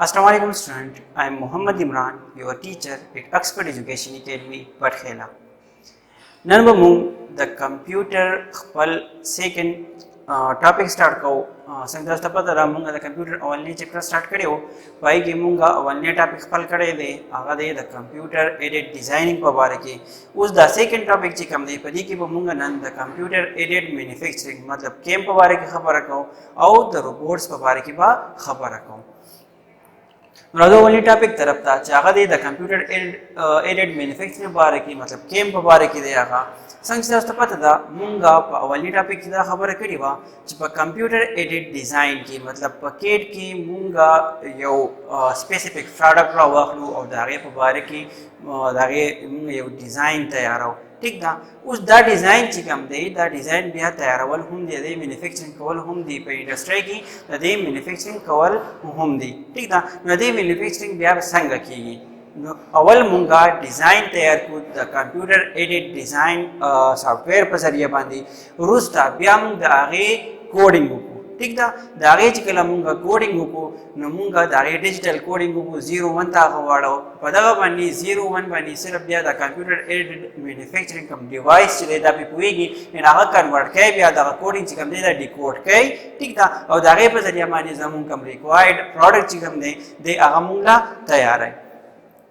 Assalamu alaikum student, I am Muhammad Imran, your teacher at Expert Education Academy, Patkhela. नन बमूंग द computer खपल second topic start को संगत पता रहा मुंगा द कंप्यूटर अवलने चैप्टर स्टार्ट करे हो वाई के मुंगा अवलने टॉपिक खपल करे दे आगा दे द कंप्यूटर एडेड डिजाइनिंग पर बारे के उस द सेकंड टॉपिक ची कम दे पदी के मुंगा नन द कंप्यूटर एडेड मैन्युफैक्चरिंग मतलब केम पर बारे के खबर रखो और द रोबोट्स पर बारे के बा खबर रखो राजो वाली टॉपिक तरफ था चागा दे द कंप्यूटर एडेड मैन्युफैक्चरिंग बारे की मतलब केम पर बारे की दे आगा संक्षिप्त पता था मुंगा वाली टॉपिक की खबर करी वा जब कंप्यूटर एडेड डिजाइन की मतलब पैकेट की मुंगा यो स्पेसिफिक प्रोडक्ट रा वाखलू और दागे पर बारे की दागे मुंगा यो डिजाइन तैयार हो ठीक ना उस दा डिजाइन चिकम दे दा डिजाइन बिया तैयार वल हम दे मैन्युफैक्चरिंग कवल हम दी पे इंडस्ट्री की दे मैन्युफैक्चरिंग कवल हम दी ठीक ना नदे मैन्युफैक्चरिंग बिया संग की अवल मुंगा डिजाइन तैयार को the computer aided design software पर जरिए बांधी रुस्ता बिया मुंगा आगे कोडिंग को ठीक दा दागे चिकला मुंगा कोडिंग को न मुंगा दागे डिजिटल कोडिंग को 01 ता वाड़ो पदगा बनी 01 बनी सिर्फ बिया द कंप्यूटर एडेड मैन्युफैक्चरिंग कम डिवाइस चले दा पे पुएगी इन आगा कन्वर्ट के बिया दा कोडिंग चिकम दे दा डिकोड के ठीक दा और दागे पर जरिए माने जमुन कम रिक्वायर्ड प्रोडक्ट चिकम दे आगा मुंगा तैयार है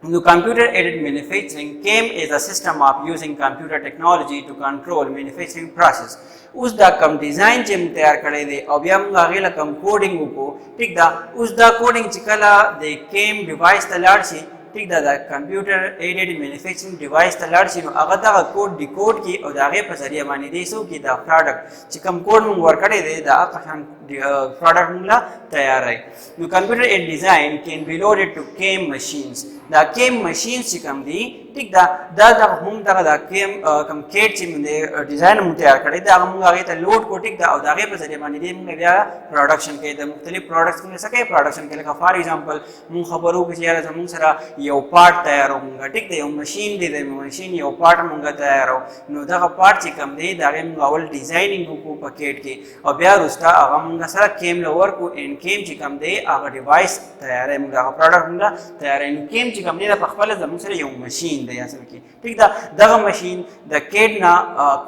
The computer aided manufacturing came as a system of using computer technology to control manufacturing process. उस दा कम डिजाइन चिम तैयार करे दे अब यम गागेला कम कोडिंग को ठीक दा उस दा कोडिंग चिकला दे केम डिवाइस तलाड़सी ठीक दा कंप्यूटर एडेड मैन्युफैक्चरिंग डिवाइस तलाड़सी नो अगदा कोड डिकोड की और दागे पर जरिए मानी देसो की दा प्रोडक्ट चिकम कोड मुंग वर करे दे दा कशन प्रोडक्ट मुंगला तैयार है now computer aided design can be loaded to CAM machines the CAM machines चिकम दी ठीक दा हम दा केम कम केट चिम दे डिजाइन मुंग तैयार करे दा मुंग आगे ता लोड को ठीक दा और दागे पर जरिए मानी दे मुंग बिया प्रोडक्शन के द मुख्तलिफ प्रोडक्ट्स में सके प्रोडक्शन के लिए फॉर एग्जांपल मुंग खबरों के यार मुंग सरा यो पार्ट तैयार होगा ठीक दे मशीन दे मशीन यो पार्ट मुंगा तैयार हो नो दा पार्ट चिकम दे दागे मुंग अवल डिजाइनिंग को पैकेट के और बिया रुस्ता आगा मुंगा सरा केम लोवर को इन केम चिकम दे आगा डिवाइस तैयार है मुंगा प्रोडक्ट मुंगा तैयार है इन केम चिकम दे दा पखवाले द मुंग सरा यो मशीन दे असल की ठीक दा मशीन द केड ना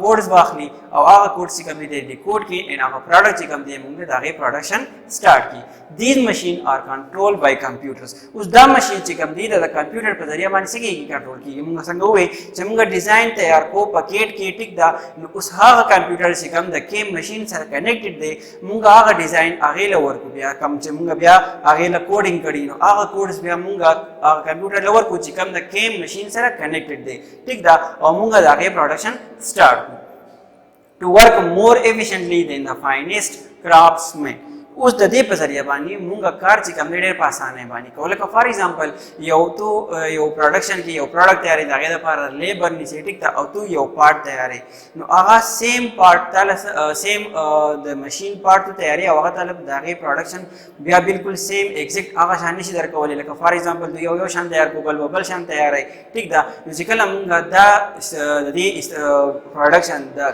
कोड्स बाखली और आगा कोड चिकम दे डिकोड की इन आगा प्रोडक्ट चिकम दे मुंगे दागे प्रोडक्शन स्टार्ट की these machine are controlled by computers उस दा मशीन चिकम दी दा कंप्यूटर पर जरिए माने सके की कंट्रोल की मुंगा संग हुए चमुंगा डिजाइन तैयार को पैकेट की टिक दा उस हा कंप्यूटर चिकम द के मशीन से कनेक्टेड दे मुंगा आगा डिजाइन आगे लवर को बिया कम चमुंगा बिया आगे ल कोडिंग करी नो आगा कोड्स बिया मुंगा कंप्यूटर लवर को चिकम द के मशीन से कनेक्टेड दे टिक दा और मुंगा आगे production start to work more efficiently than the finest craftsmen उस दे पर जरिए बानी मुंगा कार चिकम डेढ़ पासाने बानी कोले का फॉर एग्जांपल यो तो यो प्रोडक्शन की यो प्रोडक्ट तैयारी दागे दा पर लेबर नी से ठीक था और तू यो पार्ट तैयारी नो आगा सेम पार्ट ताल सेम द मशीन पार्ट तो तैयारी आगा ताल दागे प्रोडक्शन बिया बिल्कुल सेम एग्जैक्ट आगा शानी से दर कोले का फॉर एग्जांपल यो यो शान तैयार को बल शान तैयार है ठीक था म्यूजिकल मुंगा दा दी प्रोडक्शन द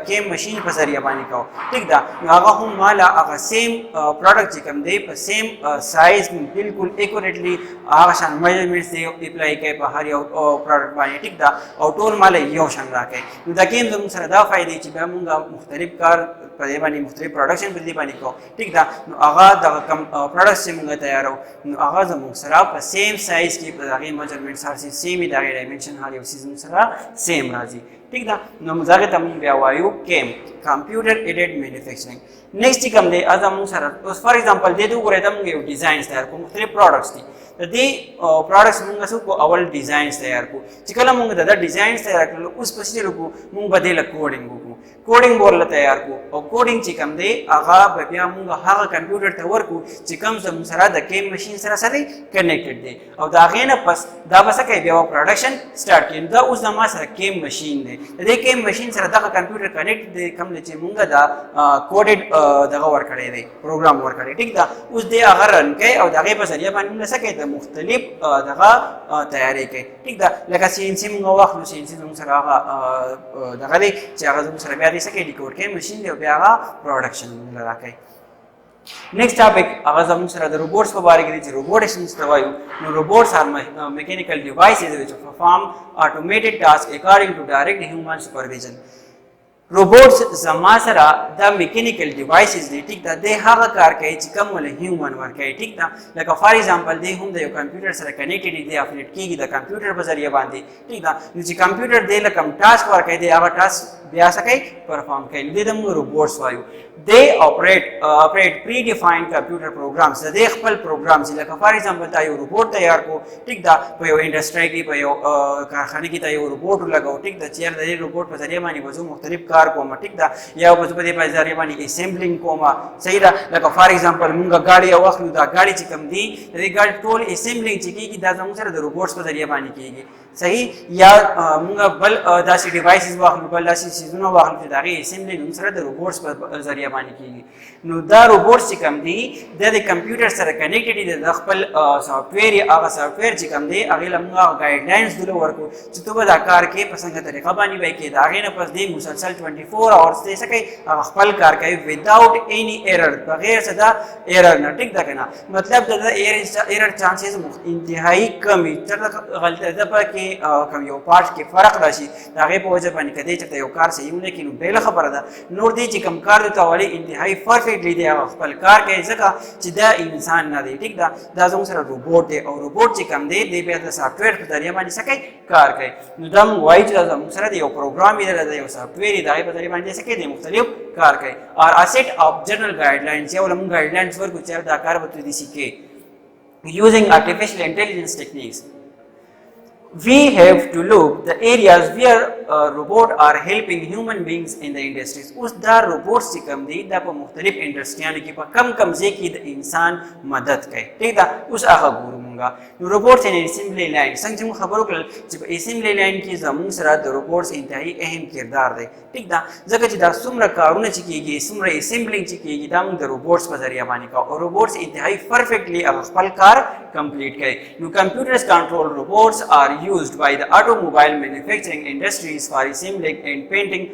केम मशीन पर जरिए बानी का ठीक था आगा हम माला आगा सेम प्रोडक्ट चिकम दे पर सेम साइज बिल्कुल एक्यूरेटली आशान मेजरमेंट्स दे अप्लाई के बाहर यो प्रोडक्ट बानी ठीक दा और टोल माले यो शन राके द केम तुम सरदा फायदे चिबा मुंगा मुख्तलिफ कार पदे बानी मुख्तलिफ प्रोडक्शन बदली बानी को ठीक दा आगा द कम प्रोडक्ट से मुंगा तैयार हो आगा ज मुसरा पर सेम साइज की आगे मेजरमेंट्स हर सेम ही दागे डायमेंशन हर यो सीजन सरा सेम राजी ठीक दा नो मजागे तम बिया वायु केम कंप्यूटर एडेड मैन्युफैक्चरिंग नेक्स्ट चिकम दे अदम सर फॉर एग्जांपल दे दो करे दम के डिजाइंस तैयार को मुख्तलिफ प्रोडक्ट्स थी तो दे प्रोडक्ट्स मुंगा सु को अवल डिजाइन्स तैयार को चिकला मुंगा दादा डिजाइन्स तैयार को उस प्रोसीजर को मुंग बदेला कोडिंग बोल तैयार को और कोडिंग चिकम दे आगा बबिया मुंगा हा कंप्यूटर तवर को चिकम सम सरा द के मशीन सरा सरे कनेक्टेड दे और दागे न पस दा बस के बिया प्रोडक्शन स्टार्ट किन दा उस नमा सरा के मशीन दे के मशीन सरा दा कंप्यूटर कनेक्ट दे कम ले मुंगा दा कोडेड दगा वर करे दे प्रोग्राम वर करे ठीक दा उस दे अगर रन के और दागे बस जरिए बन न सके द मुख्तलिफ दगा तैयारी के ठीक दा लगा सीएनसी मुंगा वाखलो सीएनसी तुम सरा दगा दे चागा तुम सरा बिया दे सके डिकोड के मशीन दे बिया प्रोडक्शन लगा के Next topic هغه زموږ سره د روبوټس په باره کې دی چې روبوټس ته وایو نو روبوټس are mechanical devices which perform automated tasks according to direct human supervision. روبوټس زما سره د میکانیکل ډیوایسز دي ټیک ده د هغه کار کوي چې کوم ول هیومن ور کوي ټیک ده لکه فار ایگزامپل دی هم د یو کمپیوټر سره کنیکټډ دی اپډیټ کیږي د کمپیوټر په ذریعہ باندې ټیک ده نو چې کمپیوټر دی لکه ټاسک ور کوي دی هغه ټاسک بیا سکے پرفارم کوي د موږ روبوټس وایو they operate predefined computer programs د خپل پروګرام چې لکه فار ایگزامپل تا یو روبوټ تیار کو ټیک ده په یو انډستری کې په یو کارخانه کې تا یو روبوټ لګاو ټیک ده چې د روبوټ په ذریعہ باندې وځو مختلف کار کوم ټیک ده یا په دې په ذریعہ باندې اسمبلینګ کوم صحیح ده لکه فار ایگزامپل موږ غاډي او اخلو دا غاډي چې کم دی د غاډي ټول اسمبلینګ چې کیږي دا زموږ سره د روبوټس په ذریعہ باندې کیږي صحیح یا موږ بل داسې ډیوایسز واخلو بل داسې سیزونه واخلو چې دا غي اسمبلینګ سره د روبوټس په ذریعہ باندې کیږي نو دا روبوټس چې کم دی د کمپیوټر سره کنیکټډ دي د خپل سافټویر یا هغه سافټویر چې کم دی هغه لمغه ګایډلاینز دله ورکو چې ته دا کار کې په څنګه طریقه باندې وای کې دا غي نه پس دی مسلسل 24 اورز دې سکے خپل کار کوي without any error بغیر څه دا ایرر نه ټیک ده کنه مطلب دا ایرر چانسز انتهایی کم تر غلطه ده په کې کم یو پارت کې فرق راشي دا غي په وجه باندې کدی چې یو کار صحیح نه کینو بل خبره ده نور دی چې کم کار ته والی انتهایی پرفیکټلی دی خپل کار کوي ځکه چې دا انسان نه دی ټیک ده دا زموږ سره روبوټ دی او روبوټ چې کم دی د بیا د سافټویر په ذریعہ باندې سکے کار کوي نو دا وایي چې زموږ سره دی یو پروګرام دی د یو سافټویر دی په ذریعہ باندې سکے دی مختلف کار کوي اور a set of general guidelines یا ولهم guidelines ورکو چې دا کار وته دي سکے using artificial intelligence techniques. We have to look the areas where robots are helping human beings in the industries. اوس دا روبوټس چې کوم دي دا په مختلف انډسټریانو کې په کم کم ځای کې د انسان مدد کوي ټیک ده اوس هغه ګورو مونږه نو روبوټس ان اسمبلی لاین څنګه چې موږ خبرو کړل چې په اسمبلی لاین کې زموږ سره د روبوټس انتهایی اهم کردار دی ټیک ده ځکه چې دا څومره کارونه چې کیږي څومره اسمبلینګ چې کیږي دا موږ د روبوټس په ذریعہ باندې کوو او روبوټس انتهایی پرفیکټلی خپل کار کمپلیټ کوي نو کمپیوټرز کنټرول روبوټس آر used by the automobile manufacturing industries for assembling and painting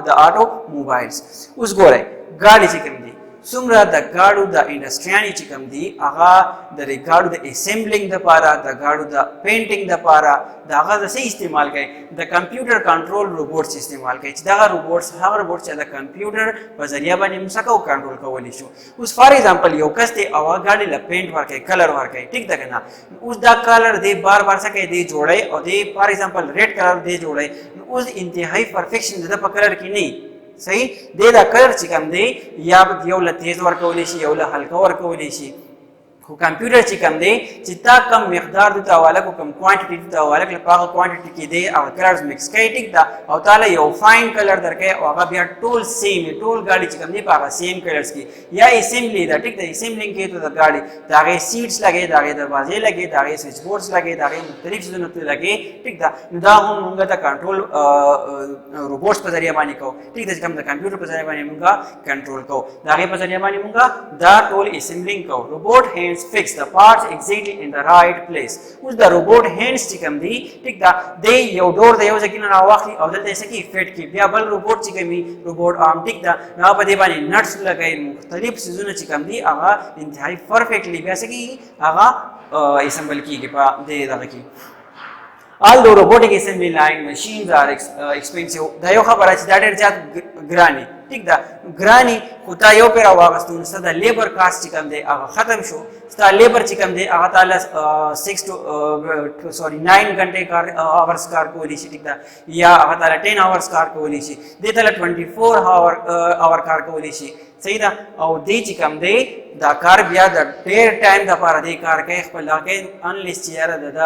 the automobiles. اوس ګورئ ګاډي چې کوم دي څومره د ګاډو د انډسټریانې چې کوم دي هغه د ګاډو د اسمبلینګ لپاره د ګاډو د پینټینګ لپاره دا هغه څه استعمال کوي د کمپیوټر کنټرول روبوټس استعمال کوي چې دا روبوټس هغه روبوټ چې د کمپیوټر په ذریعہ باندې مسکو کنټرول کولی شو اوس فار ایگزامپل یو کس ته هغه ګاډي ل پینټ ورکړي کلر ورکړي ټیک ده کنه اوس دا کلر دی بار بار سکه دی جوړي او دی فار ایگزامپل ریډ کلر دی جوړي اوس انتهایی پرفیکشن د په کلر کې نه صحیح د دا کلر چې کوم دی یا یو ل تیز ورکول شي یو ل هلکا ورکول شي خو کمپیوټر چې کوم دی چې تا کم مقدار د حواله کو کم کوانټیټي د حواله کې په کوانټیټي کې دی او کلرز مکس کوي ټیک دا او تعالی یو فاین کلر درکې او هغه بیا ټول سیم ټول ګاډي چې کوم دی په هغه سیم کلرز کې یا اسمبلی دا ټیک دا اسمبلینګ کې ته د ګاډي دا غي سیټس لګي دا غي دروازې لګي دا غي سوئچ بورډز لګي دا غي مختلف څه ته لګي ټیک دا نو دا هم موږ ته کنټرول روبوټس په ذریعہ باندې کوو ټیک دا چې کوم د کمپیوټر په ذریعہ باندې موږ کنټرول کوو دا غي په ذریعہ باندې موږ دا ټول اسمبلینګ کوو روبوټ fix the parts exactly in the right place. اوس د روبوټ هینډز چې کوم دی ټیک دا دی یو ډور د یو ځکه نه واخلي او دلته څه کې فټ کې بیا بل روبوټ چې کومي روبوټ ارم ټیک دا نو په دې باندې نټس لګای مختلف سيزونه چې کوم دی هغه انتهایی پرفیکټلی بیا څه کې هغه اسمبل کیږي په دې دغه کې although robotic assembly line machines are expensive دا یو خبره چې دا ډېر زیات ګرانی ټیک دا ګرانی خو تا یو پیر واغستون ستاسو د لیبر کاست چې کوم دی هغه ختم شو ستاسو لیبر چې کوم دی هغه تعالی 9 غنټه کار اورز کار کولی شي ټیک دا یا هغه تعالی 10 اورز کار کولی شي د تعالی 24 اور کار کولی شي صحیح دا او دې چې کوم دی دا کار بیا د ډېر ټایم د لپاره دی کار کوي خپل کې انلیس چې یاره د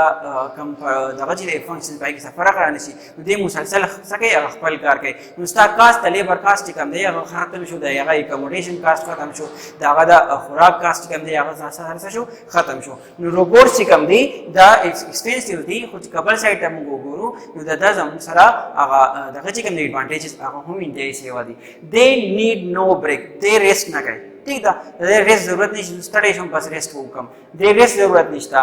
کم دغه چې فنکشن پای کې سفر کړی نشي نو دې مسلسل سکه خپل کار کوي نو ستا کاست لیبر کاست کوم دی هغه ختم شو د هغه اکوموډیشن کاست ختم شو دغه د خوراک کاست کوم دی هغه څه شو ختم شو نو روبوټ چې کوم دی دا ایکسپنسیو دی خو چې کبل سایت ته موږ وګورو نو دا زموږ سره هغه دغه چې کوم دی ایڈوانټیجز هغه هم انتهایی سیوا دي دې نیډ نو بریک دې ریسټ نه کوي ٹھیک ده د ریسټ ضرورت نشته ستړی شم بس ریسټ وکم د ریسټ ضرورت نشته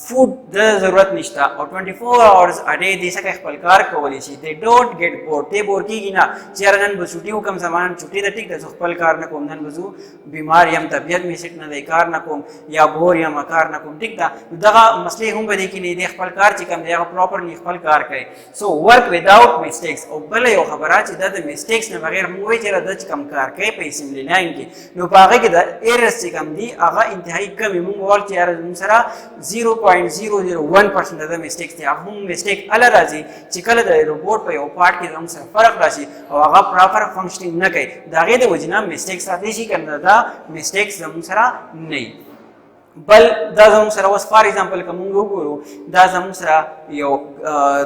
فود د ضرورت نشته او 24 hours a day دې څخه خپل کار کولی شي. they don't get bored. ته بور کیږي نه چې نن به چھٹی وکم زمان چھٹی د ټیک د خپل کار نه کوم نن بزو بیمار یم طبیعت می سټ نه دی کار نه کوم یا بور یم کار نه کوم ټیک دا دغه مسلې هم به دي کې نه د خپل کار چې کوم دی هغه پراپرلی خپل کار کوي. سو ورک without mistakes. او بل یو خبره چې د mistakes نه بغیر موږ چې د کم کار کوي په اسمبلی لاین کې نو په هغه کې د ایررز چې کوم دي هغه انتهایی کم موږ ول چې یار سره 0.001% د mistakes دي. هغه هم mistake ال راځي چې کله د روبوټ په یو پارت کې زموږ سره فرق راشي او هغه پراپر فنکشنینګ نه کوي دا غي د وجنه mistakes راځي شي کنه دا mistakes زموږ سره نه بل دا زموږ سره اوس فار ایگزامپل کوم وګورو دا زموږ سره یو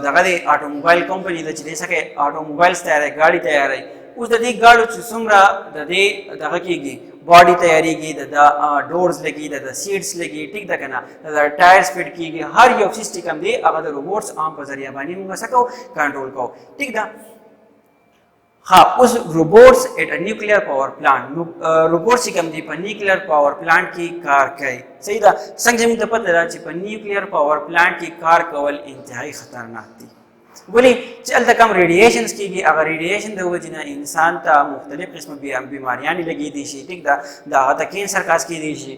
دغه د اټوموبایل کمپنی د چې دغه اټوموبایلز تیار غاډي تیارای اوس د دې غاډو چې څومره د دې دغه کېږي باډي تیاریږي د ډورز لګي د سیټس لګي ټیک ده کنه د ټایرز فټ کیږي هر یو سیستم دی هغه د روبوټس عام په ذریعہ باندې موږ سکو کنټرول کوو ټیک ده. ها اوس روبوټس اټ ا نیوکلیر پاور پلانټ نو روبوټس کوم دی په نیوکلیر پاور پلانټ کې کار کوي صحیح ده څنګه موږ ته پته ده چې په نیوکلیر پاور پلانټ کې کار کول انتهایی خطرناک دي ولی چې الته کوم ریډیشنز کېږي هغه ریډیشن د وجې نه انسان ته مختلف قسم بیماریانې لګېدی شي ټیک ده د هغه ته کینسر کاز کېدی شي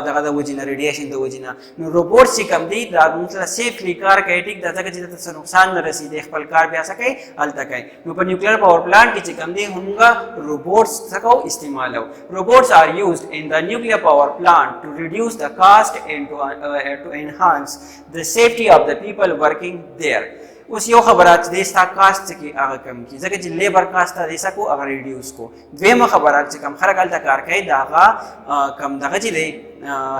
دغه د وجې نه ریډیشن د وجې نه نو روبوټ چې کوم دی دا موږ سره سیفلی کار کوي ټیک ده ځکه چې ته څه نقصان نه رسېږي خپل کار بیا څه کوي هلته کوي نو په نیوکلیر پاور پلانټ کې چې کوم دی موږ روبوټس څه کوو استعمالوو. روبوټس آر یوزډ ان د نیوکلیر پاور پلانټ ټو ریډیوس د کاسټ اینڈ ټو انهانس د سیفټي اف د پیپل ورکینګ دیر. اوس یو خبره چې د ستا کاسټ کې هغه کم کی ځکه چې لیبر کاسټ د سکو هغه ریډیوس کو. دویمه خبره چې کم خلک هلته کار کوي دا هغه کم دغه چې دی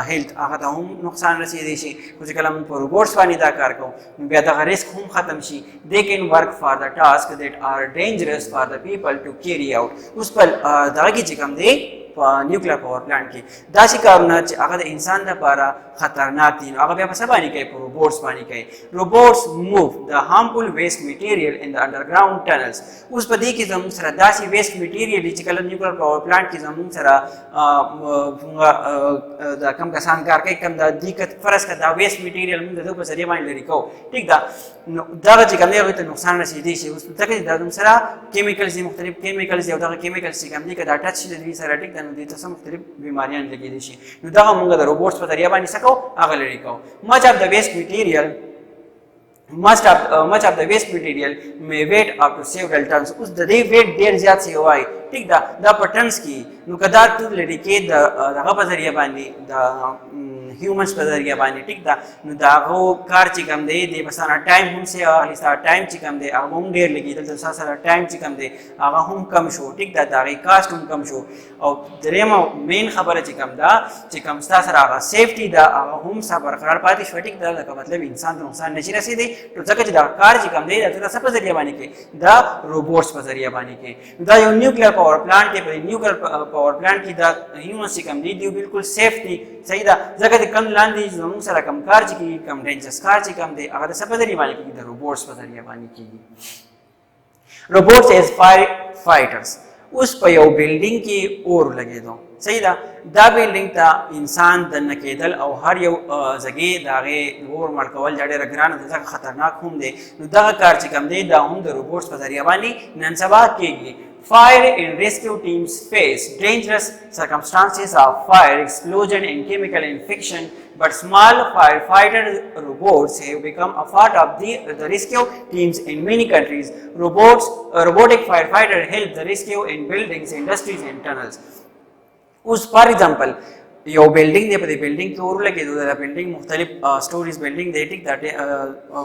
هیلث هغه ته هم نقصان رسېدی شي خو چې کله موږ په روبوټس باندې دا کار کوو نو بیا دغه ریسک هم ختم شي. they can work for the task that are dangerous for the people to carry out. اوس په دغه کې چې کم دی په نیوکلیر پاور پلانټ کې داسې کارونه چې هغه د انسان لپاره خطرناک دي نو هغه بیا په څه باندې کوي په روبوټس باندې کوي. روبوټس موو د هارمفul waste material in the underground tunnels. اوس په دې کې زموږ سره داسې ویسټ میټیریل چې کله نیوکلیر پاور پلانټ کې زموږ سره د کم کسان کار کوي کم د دې فرض کړه دا ویسټ میټیریل موږ د دې په ذریعه باندې لرې کوو ټیک ده نو دغه چې کوم دی هغه ته نقصان رسېدی شي. اوس ځکه چې دا زموږ سره کیمیکلز دي مختلف کیمیکلز دي او دغه کیمیکلز چې کوم دي که دا ټچ شي د دوی سره ټیک ده نو دوی ته څه مختلف بیماریان لګېدی شي نو دغه موږ د روبوټس په ذریعه باندې څه کوو هغه لرې کوو. much of the waste material may weight up to several tons. اوس د دې ویټ ډېر زیات سی وای ټیک ده دا په ټنس کې نو کدا ټول لري کې دغه په ذریعه باندې د هیومنز په ذریعه باندې ټیک ده نو دا هغه کار چې کوم دی د بسانه ټایم هم سي اهلی سره ټایم چې کوم دی هغه هم ډېر لګي دلته سره ټایم چې کوم دی هغه هم کم شو ټیک ده دا غي کاست هم کم شو. او درېمه مین خبره چې کوم دا چې کوم سره هغه سیفټي ده هغه هم صبر قرار پاتې شو ټیک ده لکه مطلب انسان ته نقصان نشي رسېدی نو ځکه چې دا کار چې کوم دی دا څه په ذریعه باندې کوي دا روبوټس په ذریعه باندې کوي. دا یو نیوکلیر پاور پلانټ دی په نیوکلیر پاور پلانټ کې دا هیومنز چې کوم دی بالکل سیف دي صحیح ده ځکه چې کم لاندې زموږ سره کم کار چې کېږي کم ډینجرس کار چې کوم دی هغه د څه په ذریعه باندې کېږي د روبوټس په ذریعه باندې کېږي. روبوټس ایز فایر فایټرز. اوس په یو بلډینګ کې اور لګېدو صحیح ده دا بلډینګ ته انسان دننه کېدل او هر یو ځګې د هغې اور مړ کول دا ډېره ګرانه ده ځکه خطرناک هم دی نو دغه کار چې کوم دی دا هم د روبوټس په ذریعه باندې نن سبا کېږي. Fire and rescue teams face dangerous circumstances of fire, explosion and chemical infection, but small firefighter robots have become a part of the rescue teams in many countries. Robotic firefighters help the rescue in buildings, industries and tunnels. For example, یو بلډینګ دی په دې بلډینګ کې اور لګېدو دا بلډینګ مختلف سټوریز بلډینګ دی ټیک دا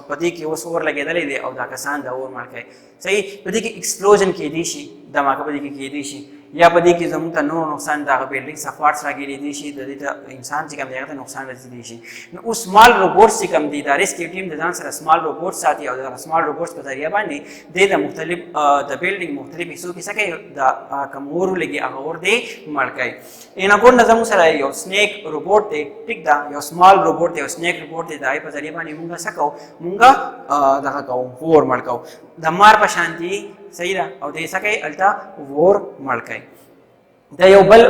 په دې کې اوس اور لګېدلی دی او دا کسان دا اور مړ کوي صحیح. په دې کې ایکسپلوژن کېدی شي دماکه په دې کې کېدی شي یا په دې کې زموږ ته نور نقصان دغه بلډینګ سفارټس راګېرېدی شي د دې ته انسان چې کوم دی هغه ته نقصان رسېدی شي. نو اوس سمال روبوټس چې کوم دي دا ریسکیو ټیم د ځان سره سمال روبوټس ساتي او د سمال روبوټس په ذریعه باندې د مختلف د بلډینګ مختلف حصو کې څه کوي د کوم اور لګي هغه اور دی مړ کوي. اینا کون زموږ سره یو سنیک روبوټ دی ټیک دا یو سمال روبوټ دی یو سنیک روبوټ دی د هغې په ذریعه باندې موږ څه کوو موږ دغه کوو اور مړ کوو د مار په شان دي صحیح ده او دې څه کوي هلته اور مړ کوي. دا یو بل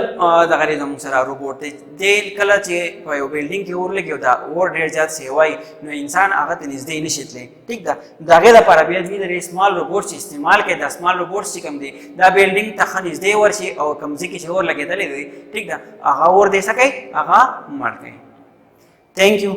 دغه دی زموږ سره روبوټ دی دی کله چې په یو بلډینګ کې اور لګي او دا اور ډېر زیات سیوای نو انسان هغه ته نږدې نشي تللی ټیک ده د هغې دپاره بیا دوی د سمال روبوټ چې استعمال کوي دا سمال روبوټ چې کوم دی دا بلډینګ ته ښه نږدې ورشي او کوم ځای کې چې اور لګېدلی دی ټیک ده هغه اور دی څه کوي هغه مړ کوي تھینک یو